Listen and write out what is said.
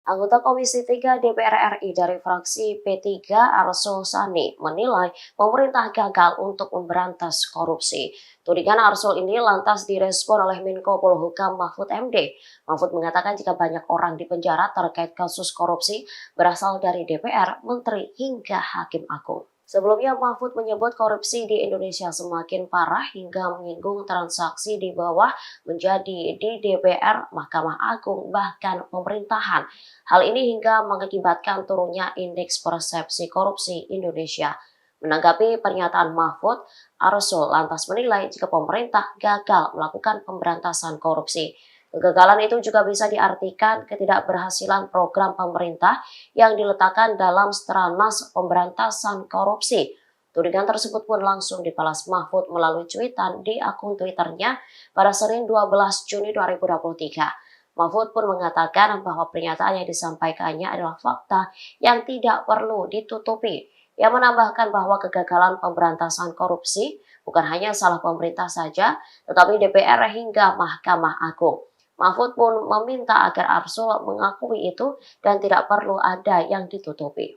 Anggota Komisi 3 DPR RI dari fraksi P3 Arsul Sani menilai pemerintah gagal untuk memberantas korupsi. Tudingan Arsul ini lantas direspon oleh Menko Polhukam Mahfud MD. Mahfud mengatakan jika banyak orang dipenjara terkait kasus korupsi berasal dari DPR, menteri hingga hakim agung. Sebelumnya Mahfud menyebut korupsi di Indonesia semakin parah hingga menyinggung transaksi di bawah menjadi di DPR, Mahkamah Agung, bahkan pemerintahan. Hal ini hingga mengakibatkan turunnya indeks persepsi korupsi Indonesia. Menanggapi pernyataan Mahfud, Arsul lantas menilai jika pemerintah gagal melakukan pemberantasan korupsi. Kegagalan itu juga bisa diartikan ketidakberhasilan program pemerintah yang diletakkan dalam Stranas Pemberantasan Korupsi. Tudingan tersebut pun langsung dibalas Mahfud melalui cuitan di akun Twitternya pada Senin 12 Juni 2023. Mahfud pun mengatakan bahwa pernyataan yang disampaikannya adalah fakta yang tidak perlu ditutupi. Ia menambahkan bahwa kegagalan pemberantasan korupsi bukan hanya salah pemerintah saja, tetapi DPR hingga Mahkamah Agung. Mahfud pun meminta agar Arsul mengakui itu dan tidak perlu ada yang ditutupi.